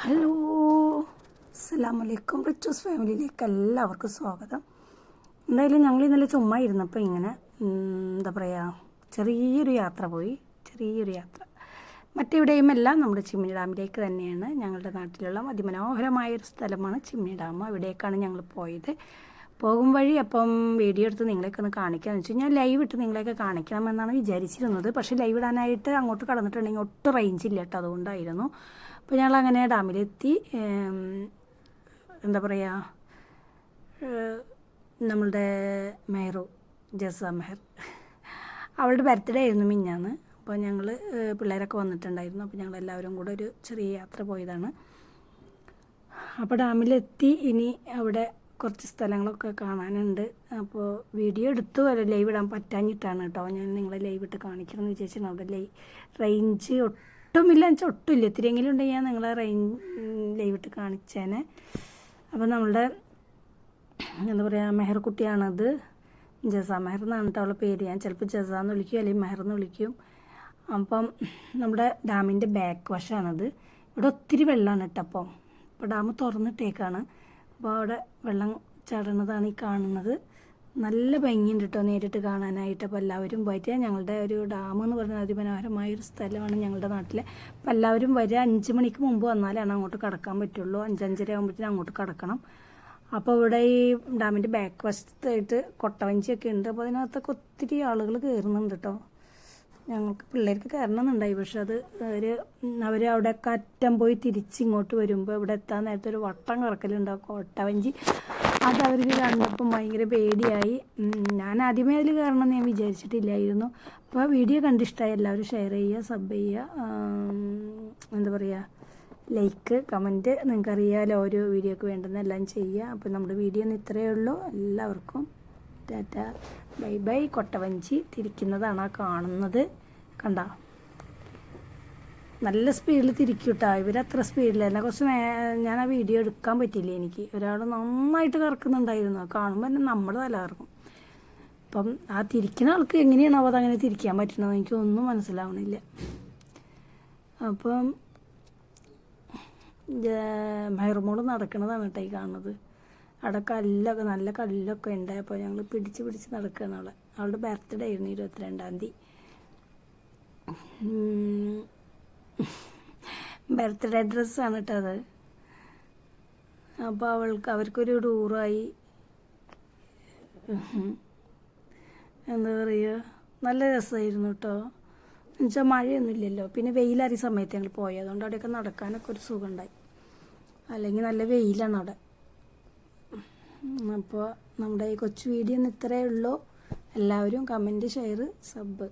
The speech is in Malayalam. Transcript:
ഹലോ, അസ്സലാമലൈക്കും. റിച്ചൂസ് ഫാമിലിയിലേക്ക് എല്ലാവർക്കും സ്വാഗതം. എന്തായാലും ഞങ്ങൾ ഇന്നലെ ചുമ്മാ ഇരുന്നപ്പോൾ ഇങ്ങനെ എന്താ പറയുക, ചെറിയൊരു യാത്ര പോയി. മറ്റെവിടെയും എല്ലാം നമ്മുടെ ചിമ്മിനി ഡാമിലേക്ക് തന്നെയാണ്. ഞങ്ങളുടെ നാട്ടിലുള്ള അതിമനോഹരമായൊരു സ്ഥലമാണ് ചിമ്മിനി ഡാം. അവിടേക്കാണ് ഞങ്ങൾ പോയത്. പോകും വഴി അപ്പം വീഡിയോ എടുത്ത് നിങ്ങളെയൊക്കെ ഒന്ന് കാണിക്കാമെന്ന് വെച്ചാൽ ഞാൻ ലൈവ് ഇട്ട് നിങ്ങളെയൊക്കെ കാണിക്കണമെന്നാണ് വിചാരിച്ചിരുന്നത്. പക്ഷേ ലൈവ് ഇടാനായിട്ട് അങ്ങോട്ട് കടന്നിട്ടുണ്ടെങ്കിൽ ഒട്ടും റേഞ്ച് ഇല്ല കേട്ടോ, അതുകൊണ്ടായിരുന്നു. അപ്പോൾ ഞങ്ങളങ്ങനെ ഡാമിലെത്തി. എന്താ പറയുക, നമ്മളുടെ മെഹറു ജസ മെഹർ, അവളുടെ ബർത്ത്ഡേ ആയിരുന്നു മിഞ്ഞാന്ന്. അപ്പോൾ ഞങ്ങൾ പിള്ളേരൊക്കെ വന്നിട്ടുണ്ടായിരുന്നു. അപ്പോൾ ഞങ്ങളെല്ലാവരും കൂടെ ഒരു ചെറിയ യാത്ര പോയതാണ്. അപ്പോൾ ഡാമിലെത്തി. ഇനി അവിടെ കുറച്ച് സ്ഥലങ്ങളൊക്കെ കാണാനുണ്ട്. അപ്പോൾ വീഡിയോ എടുത്തു ലൈവ് ഇടാൻ പറ്റാഞ്ഞിട്ടാണ് കേട്ടോ ഞാൻ നിങ്ങളെ ലൈവ് ഇട്ട് കാണിക്കണമെന്ന് വിചാരിച്ചാണ്. അവിടെ റേഞ്ച് ഒട്ടുമില്ല വെച്ചാൽ ഒട്ടുമില്ല. ഇത്തിരിയെങ്കിലും ഉണ്ടെങ്കിൽ ഞാൻ നിങ്ങളെ ലൈവ് ഇട്ട് കാണിച്ചേനെ. അപ്പോൾ നമ്മളുടെ എന്താ പറയുക, മെഹർ കുട്ടിയാണത്. ജസ മെഹർ എന്നാണ് കേട്ടോ അവളുടെ പേര്. ഞാൻ ചിലപ്പോൾ ജസ എന്ന് വിളിക്കും അല്ലെങ്കിൽ മെഹർ എന്ന് വിളിക്കും. അപ്പം നമ്മുടെ ഡാമിൻ്റെ ബാക്ക് വശമാണത്. ഇവിടെ ഒത്തിരി വെള്ളമാണ് കേട്ടോ. അപ്പോൾ ഡാം തുറന്നിട്ടേക്കാണ്. അപ്പോൾ അവിടെ വെള്ളം ചാടുന്നതാണ് ഈ കാണുന്നത്. നല്ല ഭംഗിയുണ്ട് കേട്ടോ നേരിട്ട് കാണാനായിട്ട്. അപ്പോൾ എല്ലാവരും വരിക. ഞങ്ങളുടെ ഒരു ഡാം എന്ന് പറയുന്നത് അതിമനോഹരമായൊരു സ്ഥലമാണ് ഞങ്ങളുടെ നാട്ടിൽ. അപ്പോൾ എല്ലാവരും വരിക. 5 മണിക്ക് മുമ്പ് വന്നാലാണ് അങ്ങോട്ട് കടക്കാൻ പറ്റുള്ളൂ. 5-5:30 ആകുമ്പോഴത്തേനും അങ്ങോട്ട് കടക്കണം. അപ്പോൾ ഇവിടെ ഈ ഡാമിൻ്റെ ബാക്ക് വശത്തായിട്ട് കൊട്ടവഞ്ചിയൊക്കെ ഉണ്ട്. അപ്പോൾ അതിനകത്തൊക്കെ ഒത്തിരി ആളുകൾ കയറുന്നുണ്ട് കേട്ടോ. ഞങ്ങൾക്ക് പിള്ളേർക്ക് കയറണമെന്നുണ്ടായി. പക്ഷെ അത് അവർ അവിടെ അറ്റം പോയി തിരിച്ചിങ്ങോട്ട് വരുമ്പോൾ ഇവിടെ എത്താൻ നേരത്തെ ഒരു വട്ടം കറക്കലുണ്ടാവും കൊട്ടവഞ്ചി. അത് അവർക്ക് കണ്ടപ്പം ഭയങ്കര പേടിയായി. ഞാൻ ആദ്യമേ അതിൽ കയറണമെന്ന് ഞാൻ വിചാരിച്ചിട്ടില്ലായിരുന്നു. അപ്പോൾ വീഡിയോ കണ്ടിഷ്ടമായി എല്ലാവരും ഷെയർ ചെയ്യുക, സബ് ചെയ്യുക, എന്താ പറയുക, ലൈക്ക്, കമൻറ്റ്. നിങ്ങൾക്കറിയാമല്ലോ ഓരോ വീഡിയോക്ക് വേണ്ടുന്ന എല്ലാം ചെയ്യുക. അപ്പോൾ നമ്മുടെ വീഡിയോ ഒന്ന് ഇത്രയേ ഉള്ളൂ. എല്ലാവർക്കും ടാറ്റ, ബൈ ബൈ. കൊട്ടവഞ്ചി തിരിക്കുന്നതാണ് ആ കാണുന്നത്. കണ്ട നല്ല സ്പീഡിൽ തിരിക്കും കേട്ടോ. ഇവരത്ര സ്പീഡിലല്ല. കുറച്ച് ഞാൻ ആ വീഡിയോ എടുക്കാൻ പറ്റില്ല എനിക്ക്. ഒരാൾ നന്നായിട്ട് കറക്കുന്നുണ്ടായിരുന്നു. കാണുമ്പോൾ തന്നെ നമ്മുടെ തല കറക്കും. അപ്പം ആ തിരിക്കുന്ന ആൾക്ക് എങ്ങനെയാണോ അതങ്ങനെ തിരിക്കാൻ പറ്റണത് എനിക്കൊന്നും മനസ്സിലാവണില്ല. അപ്പം മെഹർമോള് നടക്കണതാണ് കേട്ടോ ഈ കാണുന്നത്. അവിടെ കല്ലൊക്കെ നല്ല കല്ലൊക്കെ ഉണ്ട്. അപ്പോൾ ഞങ്ങൾ പിടിച്ച് നടക്കുകയാണ്. അവളുടെ ബർത്ത്ഡേ ആയിരുന്നു 22-ാം തീയതി. ബർത്ത്ഡേ ഡ്രസ്സാണ് കേട്ടോ അത്. അപ്പോൾ അവർക്കൊരു ടൂറായി. എന്താ പറയുക, നല്ല രസമായിരുന്നു കേട്ടോ. എന്നുവെച്ചാൽ മഴയൊന്നും ഇല്ലല്ലോ. പിന്നെ വെയിലാറിയ സമയത്ത് ഞങ്ങൾ പോയത്. അതുകൊണ്ട് അവിടെയൊക്കെ നടക്കാനൊക്കെ ഒരു സുഖമുണ്ടായി. അല്ലെങ്കിൽ നല്ല വെയിലാണ് അവിടെ. അപ്പോൾ നമ്മുടെ ഈ കൊച്ചു വീഡിയോ ഇത്രയേ ഉള്ളൂ. എല്ലാവരും കമൻറ്റ്, ഷെയർ, സബ്.